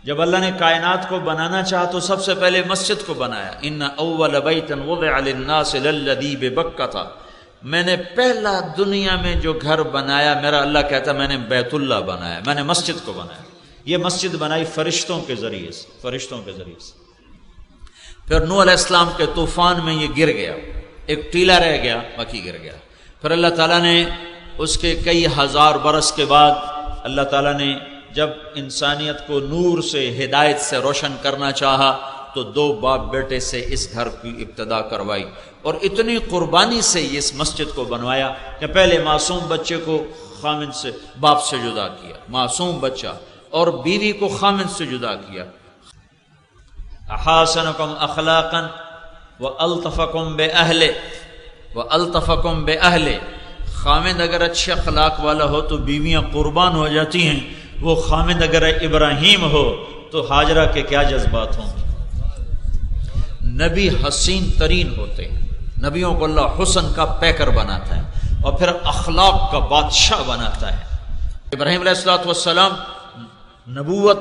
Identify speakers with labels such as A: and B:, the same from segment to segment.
A: جب اللہ نے کائنات کو بنانا چاہا تو سب سے پہلے مسجد کو بنایا، ان اول بیت وضع للناس للذی ببکہ، میں نے پہلا دنیا میں جو گھر بنایا، میرا اللہ کہتا میں نے بیت اللہ بنایا، میں نے مسجد کو بنایا۔ یہ مسجد بنائی فرشتوں کے ذریعے سے، فرشتوں کے ذریعے سے۔ پھر نوح علیہ السلام کے طوفان میں یہ گر گیا، ایک ٹیلا رہ گیا، باقی گر گیا۔ پھر اللہ تعالیٰ نے اس کے کئی ہزار برس کے بعد اللہ تعالیٰ نے جب انسانیت کو نور سے، ہدایت سے روشن کرنا چاہا تو 2 باپ بیٹے سے اس گھر کی ابتدا کروائی، اور اتنی قربانی سے اس مسجد کو بنوایا کہ پہلے معصوم بچے کو خامد سے، باپ سے جدا کیا، معصوم بچہ، اور بیوی کو خامد سے جدا کیا۔ احاسنکم اخلاقا والطفکم باہلہ، والطفکم باہلہ، خامد اگر اچھے اخلاق والا ہو تو بیویاں قربان ہو جاتی ہیں، وہ خامد اگر ابراہیم ہو تو ہاجرہ کے کیا جذبات ہوں۔ نبی حسین ترین ہوتے ہیں، نبیوں کو اللہ حسن کا پیکر بناتا ہے اور پھر اخلاق کا بادشاہ بناتا ہے۔ ابراہیم علیہ السلام نبوت،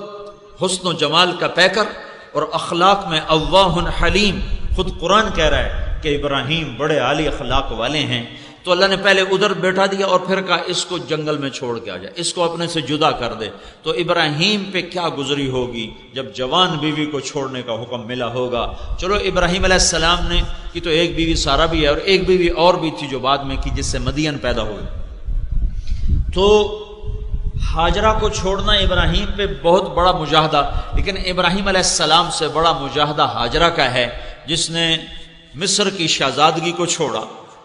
A: حسن و جمال کا پیکر، اور اخلاق میں اواہ حلیم۔ خود قرآن کہہ رہا ہے کہ ابراہیم بڑے عالی اخلاق والے ہیں، تو اللہ نے پہلے ادھر بیٹھا دیا اور پھر کہا اس کو جنگل میں چھوڑ کے آ جائے، اس کو اپنے سے جدا کر دے۔ تو ابراہیم پہ کیا گزری ہوگی جب جوان بیوی کو چھوڑنے کا حکم ملا ہوگا۔ چلو ابراہیم علیہ السلام نے کی تو ایک بیوی سارہ بھی ہے، اور ایک بیوی اور بھی تھی جو بعد میں کی، جس سے مدین پیدا ہوئے۔ تو ہاجرہ کو چھوڑنا ابراہیم پہ بہت بڑا مجاہدہ، لیکن ابراہیم علیہ السلام سے بڑا مجاہدہ ہاجرہ کا ہے، جس نے مصر کی شہزادگی کو چھوڑا،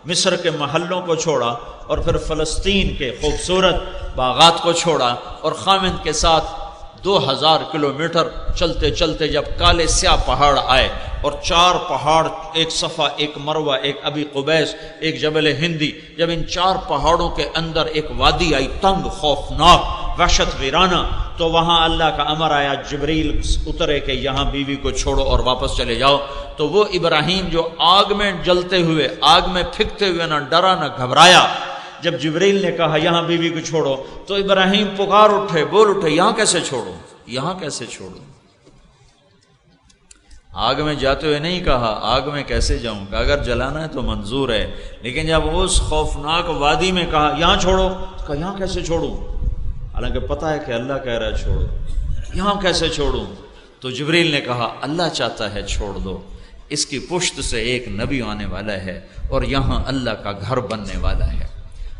A: مصر کے محلوں کو چھوڑا، اور پھر فلسطین کے خوبصورت باغات کو چھوڑا، اور خامد کے ساتھ 2000 کلومیٹر چلتے چلتے جب کالے سیاہ پہاڑ آئے، اور 4 پہاڑ، ایک صفا، ایک مروہ، ایک ابی قبیس، ایک جبل ہندی، جب ان 4 پہاڑوں کے اندر ایک وادی آئی، تنگ، خوفناک، وحشت ویرانہ، تو وہاں اللہ کا امر آیا، جبریل اترے کہ یہاں بیوی کو چھوڑو اور واپس چلے جاؤ۔ تو وہ ابراہیم جو آگ میں جلتے ہوئے، آگ میں پھکتے ہوئے نہ ڈرا نہ گھبرایا، جب جبریل نے کہا یہاں بیوی کو چھوڑو تو ابراہیم پکار اٹھے، بول اٹھے، یہاں کیسے چھوڑوں، یہاں کیسے چھوڑوں۔ آگ میں جاتے ہوئے نہیں کہا آگ میں کیسے جاؤں، کہ اگر جلانا ہے تو منظور ہے، لیکن جب اس خوفناک وادی میں کہا یہاں چھوڑو، کہا یہاں کیسے چھوڑوں، حالانکہ پتہ ہے کہ اللہ کہہ رہا ہے چھوڑو، یہاں کیسے چھوڑوں۔ تو جبریل نے کہا اللہ چاہتا ہے چھوڑ دو، اس کی پشت سے ایک نبی آنے والا ہے اور یہاں اللہ کا گھر بننے والا ہے۔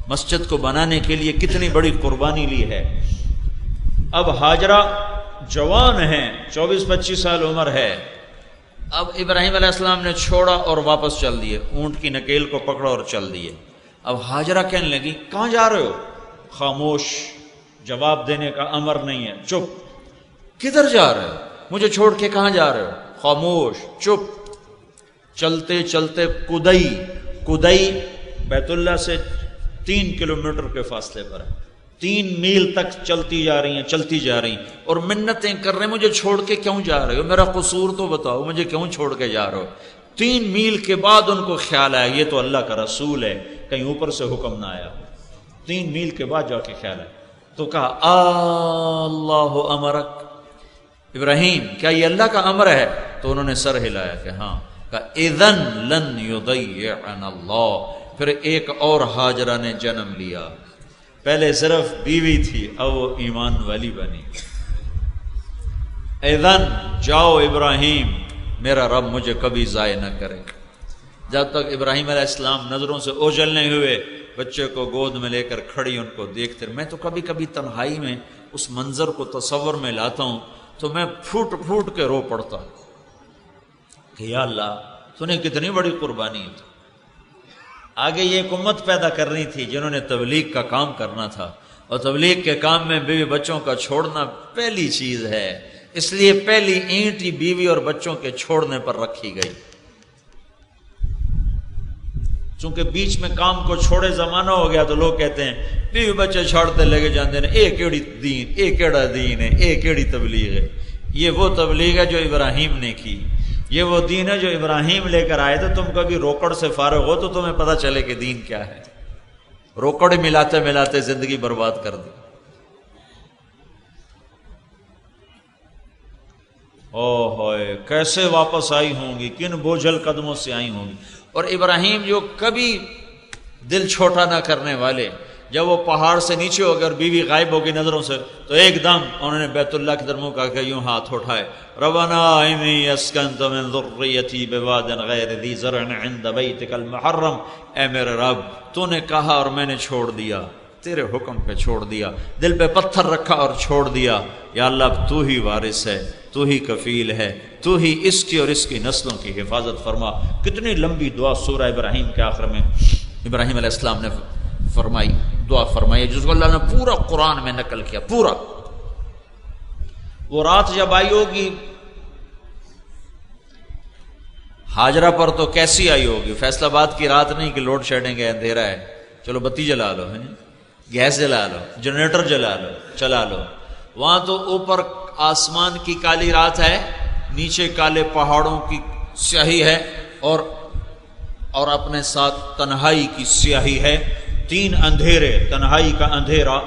A: مسجد کو بنانے کے لیے کتنی بڑی قربانی لی ہے۔ اب ہاجرہ جوان ہیں، 24-25 سال عمر ہے، اب ابراہیم علیہ السلام نے چھوڑا اور واپس چل دیے، اونٹ کی نکیل کو پکڑا اور چل دیے۔ اب ہاجرہ کہنے لگی کہاں جا رہے ہو؟ خاموش، جواب دینے کا امر نہیں ہے، چپ۔ کدھر جا رہے ہو؟ مجھے چھوڑ کے کہاں جا رہے ہو؟ خاموش، چپ۔ چلتے چلتے کدئی بیت اللہ سے 3 کلومیٹر کے فاصلے پر ہے، 3 میل تک چلتی جا رہی ہیں اور منتیں کر رہے ہیں مجھے چھوڑ کے کیوں جا رہے ہو، میرا قصور تو بتاؤ، مجھے کیوں چھوڑ کے جا رہے ہو۔ 3 میل کے بعد ان کو خیال آیا یہ تو اللہ کا رسول ہے، کہیں اوپر سے حکم نہ آیا۔ 3 میل کے بعد جا کے خیال آیا تو کہا اللہ امرک، ابراہیم کیا یہ اللہ کا امر ہے؟ تو انہوں نے سر ہلایا کہ ہاں۔ کہا اذن لن یضیعنا اللہ۔ پھر ایک اور ہاجرہ نے جنم لیا، پہلے صرف بیوی تھی، اب وہ ایمان والی بنی۔ اذن جاؤ ابراہیم، میرا رب مجھے کبھی ضائع نہ کرے۔ جب تک ابراہیم علیہ السلام نظروں سے اوجھل نہیں ہوئے، بچے کو گود میں لے کر کھڑی ان کو دیکھتے رہے۔ میں تو کبھی کبھی تنہائی میں اس منظر کو تصور میں لاتا ہوں تو میں پھوٹ پھوٹ کے رو پڑتا کہ یا اللہ تو نے کتنی بڑی قربانی ہے۔ آگے یہ ایک امت پیدا کرنی تھی جنہوں نے تبلیغ کا کام کرنا تھا، اور تبلیغ کے کام میں بیوی بچوں کا چھوڑنا پہلی چیز ہے، اس لیے پہلی اینٹ ہی بیوی اور بچوں کے چھوڑنے پر رکھی گئی۔ چونکہ بیچ میں کام کو چھوڑے زمانہ ہو گیا تو لوگ کہتے ہیں بیوی بچے چھوڑتے لگے جاندے ہیں، اے کیڑی دین، اے کیڑا دین ہے، اے کیڑی تبلیغ ہے۔ یہ وہ تبلیغ ہے جو ابراہیم نے کی، یہ وہ دین ہے جو ابراہیم لے کر آئے تھے۔ تم کبھی روکڑ سے فارغ ہو تو تمہیں پتہ چلے کہ دین کیا ہے۔ روکڑ ملاتے ملاتے زندگی برباد کر دی۔ او ہوئے کیسے واپس آئی ہوں گی، کن بوجھل قدموں سے آئی ہوں گی۔ اور ابراہیم جو کبھی دل چھوٹا نہ کرنے والے، جب وہ پہاڑ سے نیچے ہو گئے اور بیوی غائب ہو گئی نظروں سے، تو ایک دم انہوں نے بیت اللہ کی طرف منہ کر کے یوں ہاتھ اٹھائے، ربنا انی اسکنت من ذریتی بواد غیر ذی زرع عند بیتک المحرم، اے میرے رب تو نے کہا اور میں نے چھوڑ دیا، تیرے حکم پہ چھوڑ دیا، دل پہ پتھر رکھا اور چھوڑ دیا، یا اللہ اب تو ہی وارث ہے، تو ہی کفیل ہے، تو ہی اس کی اور اس کی نسلوں کی حفاظت فرما۔ کتنی لمبی دعا سورہ ابراہیم کے آخر میں ابراہیم علیہ السلام نے فرمائی، دعا فرمائی، جس کو اللہ نے پورا قرآن میں نقل کیا پورا۔ وہ رات جب آئی ہوگی ہاجرہ پر تو کیسی آئی ہوگی؟ فیصل آباد کی رات نہیں کہ لوڈ شیڈنگ ہے، اندھیرا ہے، چلو بتی جلا لو، گیس جلا لو، جنریٹر جلا لو، چلا لو۔ وہاں تو اوپر آسمان کی کالی رات ہے، نیچے کالے پہاڑوں کی سیاہی ہے، اور اپنے ساتھ تنہائی کی سیاہی ہے، تین اندھیرے، تنہائی کا اندھیرا،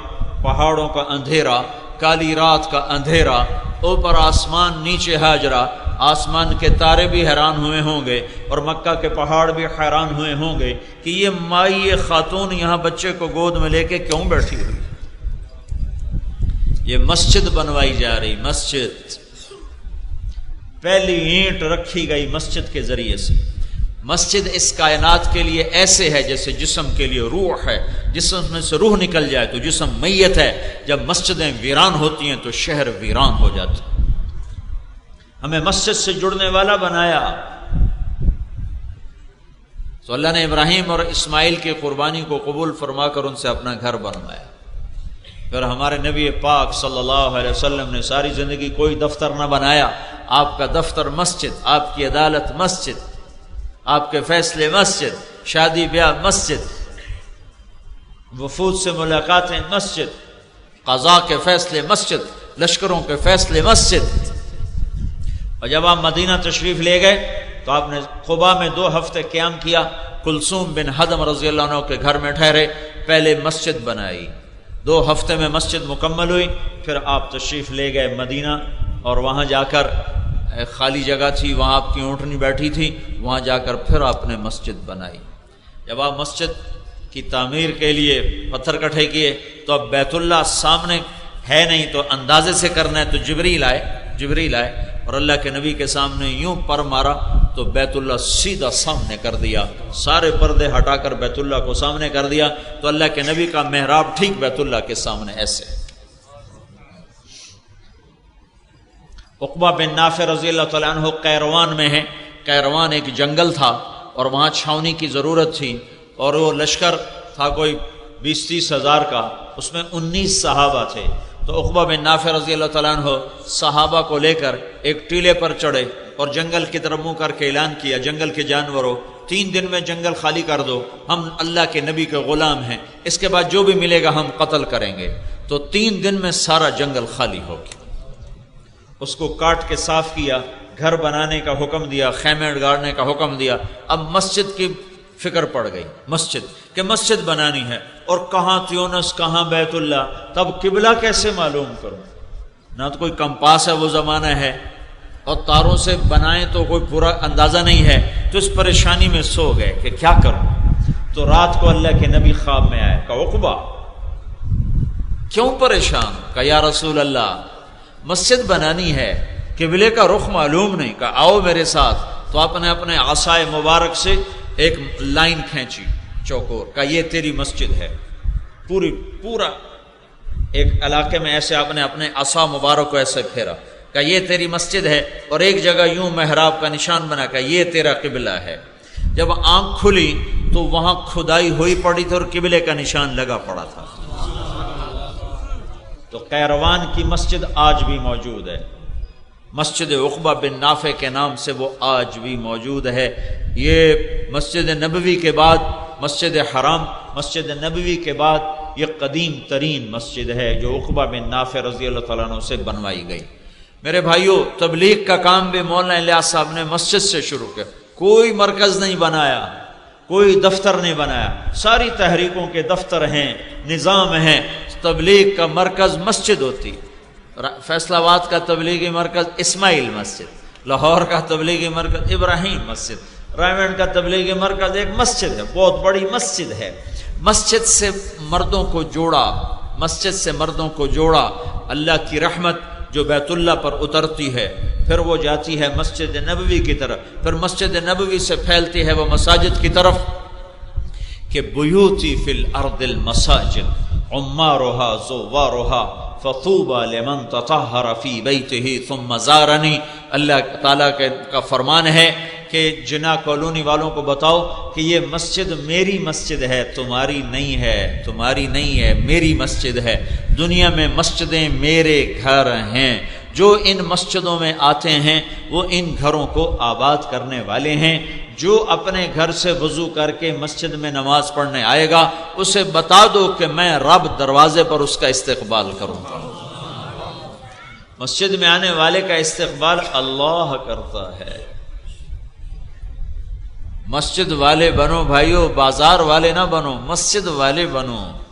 A: پہاڑوں کا اندھیرا، کالی رات کا اندھیرا، اوپر آسمان نیچے ہاجرہ۔ آسمان کے تارے بھی حیران ہوئے ہوں گے اور مکہ کے پہاڑ بھی حیران ہوئے ہوں گے کہ یہ مائی خاتون یہاں بچے کو گود میں لے کے کیوں بیٹھی ہوئی؟ یہ مسجد بنوائی جا رہی، مسجد، پہلی اینٹ رکھی گئی مسجد کے ذریعے سے۔ مسجد اس کائنات کے لیے ایسے ہے جیسے جسم کے لیے روح ہے، جسم میں سے روح نکل جائے تو جسم میت ہے، جب مسجدیں ویران ہوتی ہیں تو شہر ویران ہو جاتا ہے۔ ہمیں مسجد سے جڑنے والا بنایا، تو اللہ نے ابراہیم اور اسماعیل کی قربانی کو قبول فرما کر ان سے اپنا گھر بنوایا۔ پھر ہمارے نبی پاک صلی اللہ علیہ وسلم نے ساری زندگی کوئی دفتر نہ بنایا، آپ کا دفتر مسجد، آپ کی عدالت مسجد، آپ کے فیصلے مسجد، شادی بیاہ مسجد، وفود سے ملاقاتیں مسجد، قضاء کے فیصلے مسجد، لشکروں کے فیصلے مسجد۔ اور جب آپ مدینہ تشریف لے گئے تو آپ نے قباء میں 2 ہفتے قیام کیا، کلثوم بن حدم رضی اللہ عنہ کے گھر میں ٹھہرے، پہلے مسجد بنائی، 2 ہفتے میں مسجد مکمل ہوئی، پھر آپ تشریف لے گئے مدینہ، اور وہاں جا کر ایک خالی جگہ تھی، وہاں آپ کی اونٹنی بیٹھی تھی، وہاں جا کر پھر آپ نے مسجد بنائی۔ جب آپ مسجد کی تعمیر کے لیے پتھر کٹھے کیے تو اب بیت اللہ سامنے ہے نہیں تو اندازے سے کرنا ہے، تو جبریل آئے اور اللہ کے نبی کے سامنے یوں پر مارا تو بیت اللہ سیدھا سامنے کر دیا، سارے پردے ہٹا کر بیت اللہ کو سامنے کر دیا، تو اللہ کے نبی کا محراب ٹھیک بیت اللہ کے سامنے ایسے۔ عقبہ بن نافع رضی اللہ تعالیٰ عنہ قیروان میں ہے، قیروان ایک جنگل تھا اور وہاں چھاؤنی کی ضرورت تھی، اور وہ لشکر تھا کوئی 20-30 ہزار کا، اس میں 19 صحابہ تھے، تو عقبہ بن نافع رضی اللہ تعالیٰ عنہ صحابہ کو لے کر ایک ٹیلے پر چڑھے اور جنگل کی طرف منہ کر کے اعلان کیا، جنگل کے جانوروں 3 دن میں جنگل خالی کر دو، ہم اللہ کے نبی کے غلام ہیں، اس کے بعد جو بھی ملے گا ہم قتل کریں گے۔ تو 3 دن میں سارا جنگل خالی ہو گیا، اس کو کاٹ کے صاف کیا، گھر بنانے کا حکم دیا، خیمے گاڑنے کا حکم دیا۔ اب مسجد کی فکر پڑ گئی، مسجد بنانی ہے، اور کہاں تیونس کہاں بیت اللہ، تب قبلہ کیسے معلوم کروں؟ نہ تو کوئی کمپاس ہے وہ زمانہ ہے، اور تاروں سے بنائیں تو کوئی پورا اندازہ نہیں ہے، تو اس پریشانی میں سو گئے کہ کیا کروں۔ تو رات کو اللہ کے نبی خواب میں آئے، کہا عقبہ کیوں پریشان؟ کہا یا رسول اللہ مسجد بنانی ہے، قبلے کا رخ معلوم نہیں، کہا آؤ میرے ساتھ۔ تو آپ نے اپنے عصائے مبارک سے ایک لائن کھینچی چوکور، کہا یہ تیری مسجد ہے، پورا ایک علاقے میں ایسے آپ نے اپنے عصا مبارک کو ایسے پھیرا، کہا یہ تیری مسجد ہے، اور ایک جگہ یوں محراب کا نشان بنا، کہا یہ تیرا قبلہ ہے۔ جب آنکھ کھلی تو وہاں کھدائی ہوئی پڑی تھی اور قبلے کا نشان لگا پڑا تھا۔ تو قیروان کی مسجد آج بھی موجود ہے، مسجد عقبہ بن نافع کے نام سے وہ آج بھی موجود ہے۔ یہ مسجد نبوی کے بعد، مسجد حرام، مسجد نبوی کے بعد یہ قدیم ترین مسجد ہے جو عقبہ بن نافع رضی اللہ تعالیٰ عنہ سے بنوائی گئی۔ میرے بھائیوں، تبلیغ کا کام بھی مولانا الیاس صاحب نے مسجد سے شروع کیا، کوئی مرکز نہیں بنایا، کوئی دفتر نہیں بنایا، ساری تحریکوں کے دفتر ہیں، نظام ہیں، تبلیغ کا مرکز مسجد ہوتی، فیصل آباد کا تبلیغی مرکز اسماعیل مسجد، لاہور کا تبلیغی مرکز ابراہیم مسجد، رائمنڈ کا تبلیغی مرکز ایک مسجد ہے، بہت بڑی مسجد ہے۔ مسجد سے مردوں کو جوڑا، مسجد سے مردوں کو جوڑا، اللہ کی رحمت جو بیت اللہ پر اترتی ہے پھر وہ جاتی ہے مسجد نبوی کی طرف، پھر مسجد نبوی سے پھیلتی ہے وہ مساجد کی طرف کہ بیوتی فی الارض المساجد عمارها زوارها فطوبى لمن تطہر فی بیتہ ثم زارنی۔ اللہ تعالیٰ کا فرمان ہے کہ جنا کالونی والوں کو بتاؤ کہ یہ مسجد میری مسجد ہے، تمہاری نہیں ہے، تمہاری نہیں ہے، میری مسجد ہے۔ دنیا میں مسجدیں میرے گھر ہیں، جو ان مسجدوں میں آتے ہیں وہ ان گھروں کو آباد کرنے والے ہیں۔ جو اپنے گھر سے وضو کر کے مسجد میں نماز پڑھنے آئے گا اسے بتا دو کہ میں رب دروازے پر اس کا استقبال کروں گا۔ مسجد میں آنے والے کا استقبال اللہ کرتا ہے۔ مسجد والے بنو بھائیو، بازار والے نہ بنو، مسجد والے بنو۔